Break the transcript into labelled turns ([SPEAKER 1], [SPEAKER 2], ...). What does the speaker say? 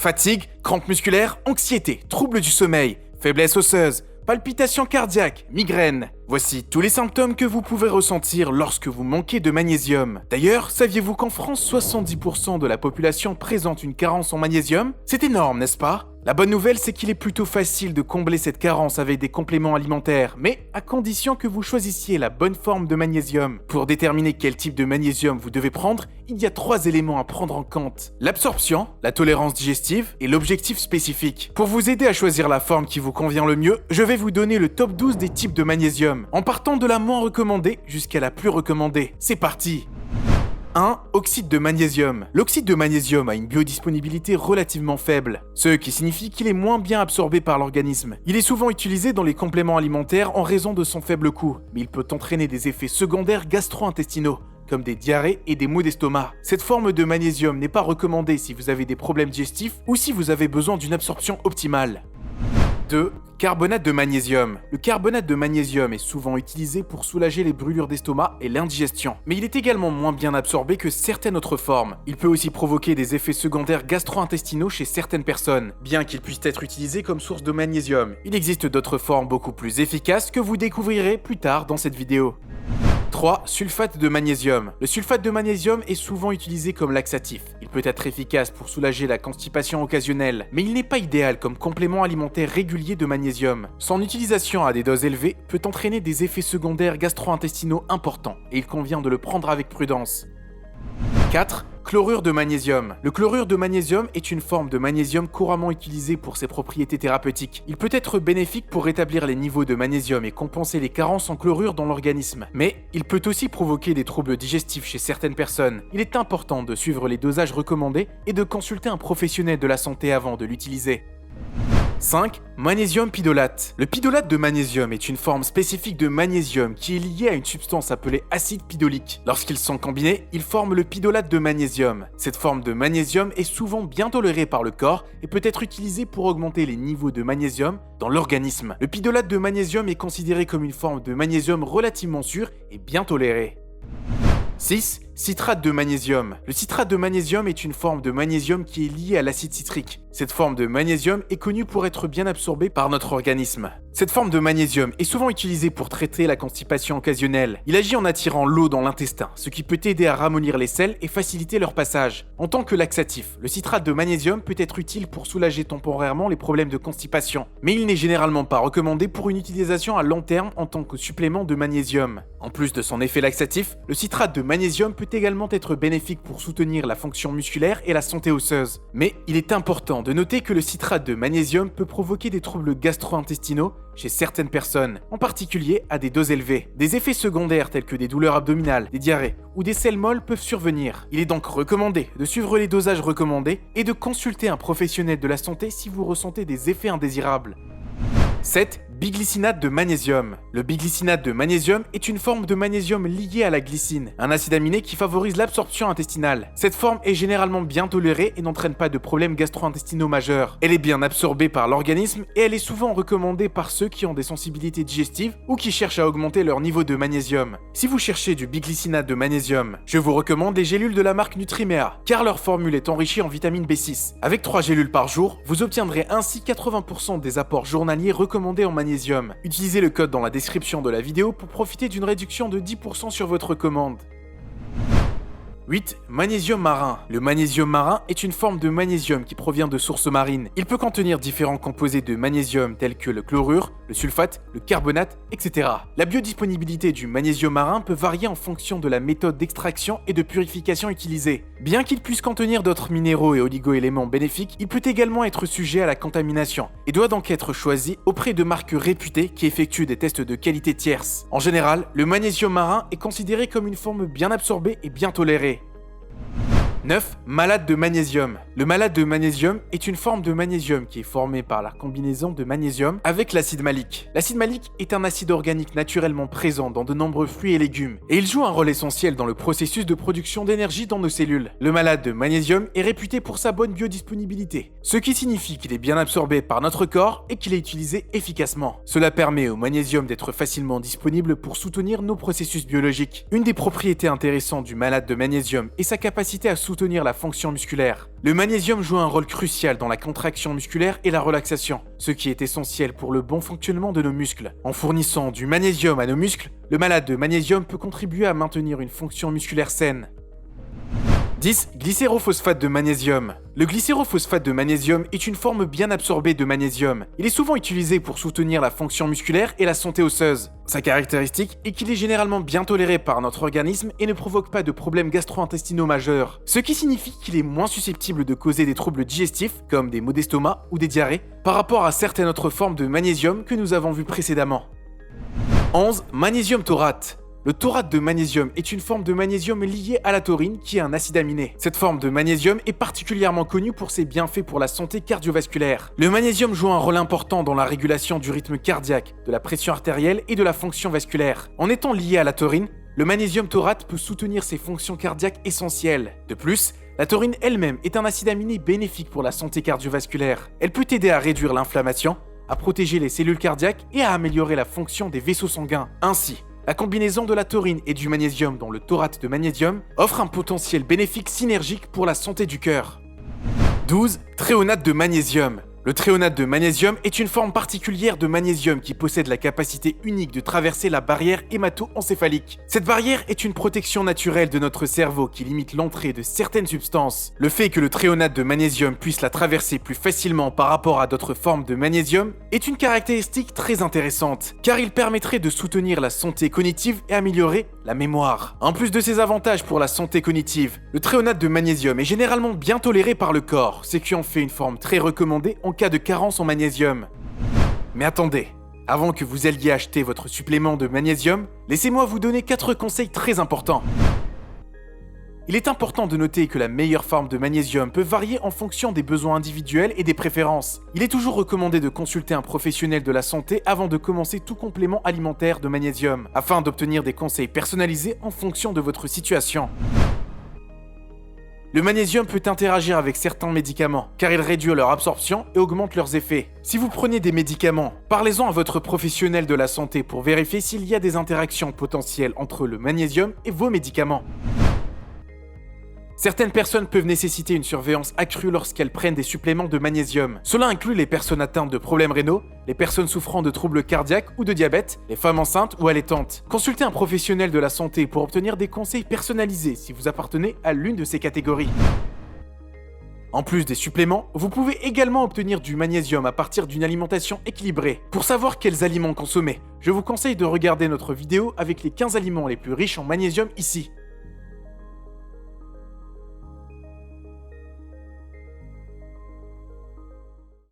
[SPEAKER 1] Fatigue, crampes musculaires, anxiété, troubles du sommeil, faiblesse osseuse, palpitations cardiaques, migraines. Voici tous les symptômes que vous pouvez ressentir lorsque vous manquez de magnésium. D'ailleurs, saviez-vous qu'en France, 70% de la population présente une carence en magnésium? C'est énorme, n'est-ce pas? La bonne nouvelle, c'est qu'il est plutôt facile de combler cette carence avec des compléments alimentaires, mais à condition que vous choisissiez la bonne forme de magnésium. Pour déterminer quel type de magnésium vous devez prendre, il y a 3 éléments à prendre en compte: l'absorption, la tolérance digestive et l'objectif spécifique. Pour vous aider à choisir la forme qui vous convient le mieux, je vais vous donner le top 12 des types de magnésium, en partant de la moins recommandée jusqu'à la plus recommandée. C'est parti! 1. Oxyde de magnésium. L'oxyde de magnésium a une biodisponibilité relativement faible, ce qui signifie qu'il est moins bien absorbé par l'organisme. Il est souvent utilisé dans les compléments alimentaires en raison de son faible coût, mais il peut entraîner des effets secondaires gastro-intestinaux, comme des diarrhées et des maux d'estomac. Cette forme de magnésium n'est pas recommandée si vous avez des problèmes digestifs ou si vous avez besoin d'une absorption optimale. 2. Carbonate de magnésium. Le carbonate de magnésium est souvent utilisé pour soulager les brûlures d'estomac et l'indigestion, mais il est également moins bien absorbé que certaines autres formes. Il peut aussi provoquer des effets secondaires gastro-intestinaux chez certaines personnes, bien qu'il puisse être utilisé comme source de magnésium. Il existe d'autres formes beaucoup plus efficaces que vous découvrirez plus tard dans cette vidéo. 3. Sulfate de magnésium. Le sulfate de magnésium est souvent utilisé comme laxatif. Il peut être efficace pour soulager la constipation occasionnelle, mais il n'est pas idéal comme complément alimentaire régulier de magnésium. Son utilisation à des doses élevées peut entraîner des effets secondaires gastro-intestinaux importants, et il convient de le prendre avec prudence. 4. Chlorure de magnésium. Le chlorure de magnésium est une forme de magnésium couramment utilisée pour ses propriétés thérapeutiques. Il peut être bénéfique pour rétablir les niveaux de magnésium et compenser les carences en chlorure dans l'organisme. Mais il peut aussi provoquer des troubles digestifs chez certaines personnes. Il est important de suivre les dosages recommandés et de consulter un professionnel de la santé avant de l'utiliser. 5. Magnésium pidolate. Le pidolate de magnésium est une forme spécifique de magnésium qui est liée à une substance appelée acide pidolique. Lorsqu'ils sont combinés, ils forment le pidolate de magnésium. Cette forme de magnésium est souvent bien tolérée par le corps et peut être utilisée pour augmenter les niveaux de magnésium dans l'organisme. Le pidolate de magnésium est considéré comme une forme de magnésium relativement sûre et bien tolérée. 6. Citrate de magnésium. Le citrate de magnésium est une forme de magnésium qui est liée à l'acide citrique. Cette forme de magnésium est connue pour être bien absorbée par notre organisme. Cette forme de magnésium est souvent utilisée pour traiter la constipation occasionnelle. Il agit en attirant l'eau dans l'intestin, ce qui peut aider à ramollir les selles et faciliter leur passage. En tant que laxatif, le citrate de magnésium peut être utile pour soulager temporairement les problèmes de constipation, mais il n'est généralement pas recommandé pour une utilisation à long terme en tant que supplément de magnésium. En plus de son effet laxatif, le citrate de magnésium peut également être bénéfique pour soutenir la fonction musculaire et la santé osseuse. Mais il est important de noter que le citrate de magnésium peut provoquer des troubles gastro-intestinaux chez certaines personnes, en particulier à des doses élevées. Des effets secondaires tels que des douleurs abdominales, des diarrhées ou des selles molles peuvent survenir. Il est donc recommandé de suivre les dosages recommandés et de consulter un professionnel de la santé si vous ressentez des effets indésirables. 7. Biglycinate de magnésium. Le biglycinate de magnésium est une forme de magnésium liée à la glycine, un acide aminé qui favorise l'absorption intestinale. Cette forme est généralement bien tolérée et n'entraîne pas de problèmes gastro-intestinaux majeurs. Elle est bien absorbée par l'organisme et elle est souvent recommandée par ceux qui ont des sensibilités digestives ou qui cherchent à augmenter leur niveau de magnésium. Si vous cherchez du biglycinate de magnésium, je vous recommande les gélules de la marque Nutrimea, car leur formule est enrichie en vitamine B6. Avec 3 gélules par jour, vous obtiendrez ainsi 80% des apports journaliers recommandés en magnésium. Utilisez le code dans la description de la vidéo pour profiter d'une réduction de 10% sur votre commande. 8. Magnésium marin. Le magnésium marin est une forme de magnésium qui provient de sources marines. Il peut contenir différents composés de magnésium tels que le chlorure, le sulfate, le carbonate, etc. La biodisponibilité du magnésium marin peut varier en fonction de la méthode d'extraction et de purification utilisée. Bien qu'il puisse contenir d'autres minéraux et oligo-éléments bénéfiques, il peut également être sujet à la contamination et doit donc être choisi auprès de marques réputées qui effectuent des tests de qualité tierce. En général, le magnésium marin est considéré comme une forme bien absorbée et bien tolérée. 9. Malate de magnésium. Le malate de magnésium est une forme de magnésium qui est formée par la combinaison de magnésium avec l'acide malique. L'acide malique est un acide organique naturellement présent dans de nombreux fruits et légumes, et il joue un rôle essentiel dans le processus de production d'énergie dans nos cellules. Le malate de magnésium est réputé pour sa bonne biodisponibilité, ce qui signifie qu'il est bien absorbé par notre corps et qu'il est utilisé efficacement. Cela permet au magnésium d'être facilement disponible pour soutenir nos processus biologiques. Une des propriétés intéressantes du malate de magnésium est sa capacité à soustraire soutenir la fonction musculaire. Le magnésium joue un rôle crucial dans la contraction musculaire et la relaxation, ce qui est essentiel pour le bon fonctionnement de nos muscles. En fournissant du magnésium à nos muscles, le malade de magnésium peut contribuer à maintenir une fonction musculaire saine. 10. Glycérophosphate de magnésium. Le glycérophosphate de magnésium est une forme bien absorbée de magnésium. Il est souvent utilisé pour soutenir la fonction musculaire et la santé osseuse. Sa caractéristique est qu'il est généralement bien toléré par notre organisme et ne provoque pas de problèmes gastro-intestinaux majeurs, ce qui signifie qu'il est moins susceptible de causer des troubles digestifs, comme des maux d'estomac ou des diarrhées, par rapport à certaines autres formes de magnésium que nous avons vues précédemment. 11. Magnésium taurate. Le taurate de magnésium est une forme de magnésium liée à la taurine qui est un acide aminé. Cette forme de magnésium est particulièrement connue pour ses bienfaits pour la santé cardiovasculaire. Le magnésium joue un rôle important dans la régulation du rythme cardiaque, de la pression artérielle et de la fonction vasculaire. En étant lié à la taurine, le magnésium taurate peut soutenir ces fonctions cardiaques essentielles. De plus, la taurine elle-même est un acide aminé bénéfique pour la santé cardiovasculaire. Elle peut aider à réduire l'inflammation, à protéger les cellules cardiaques et à améliorer la fonction des vaisseaux sanguins. Ainsi, la combinaison de la taurine et du magnésium dans le taurate de magnésium offre un potentiel bénéfique synergique pour la santé du cœur. 12. Thréonate de magnésium. Le thréonate de magnésium est une forme particulière de magnésium qui possède la capacité unique de traverser la barrière hémato-encéphalique. Cette barrière est une protection naturelle de notre cerveau qui limite l'entrée de certaines substances. Le fait que le thréonate de magnésium puisse la traverser plus facilement par rapport à d'autres formes de magnésium est une caractéristique très intéressante, car il permettrait de soutenir la santé cognitive et améliorer la mémoire. En plus de ses avantages pour la santé cognitive, le thréonate de magnésium est généralement bien toléré par le corps, ce qui en fait une forme très recommandée en cas de carence en magnésium. Mais attendez, avant que vous alliez acheter votre supplément de magnésium, laissez-moi vous donner 4 conseils très importants. Il est important de noter que la meilleure forme de magnésium peut varier en fonction des besoins individuels et des préférences. Il est toujours recommandé de consulter un professionnel de la santé avant de commencer tout complément alimentaire de magnésium, afin d'obtenir des conseils personnalisés en fonction de votre situation. Le magnésium peut interagir avec certains médicaments, car il réduit leur absorption et augmente leurs effets. Si vous prenez des médicaments, parlez-en à votre professionnel de la santé pour vérifier s'il y a des interactions potentielles entre le magnésium et vos médicaments. Certaines personnes peuvent nécessiter une surveillance accrue lorsqu'elles prennent des suppléments de magnésium. Cela inclut les personnes atteintes de problèmes rénaux, les personnes souffrant de troubles cardiaques ou de diabète, les femmes enceintes ou allaitantes. Consultez un professionnel de la santé pour obtenir des conseils personnalisés si vous appartenez à l'une de ces catégories. En plus des suppléments, vous pouvez également obtenir du magnésium à partir d'une alimentation équilibrée. Pour savoir quels aliments consommer, je vous conseille de regarder notre vidéo avec les 15 aliments les plus riches en magnésium ici.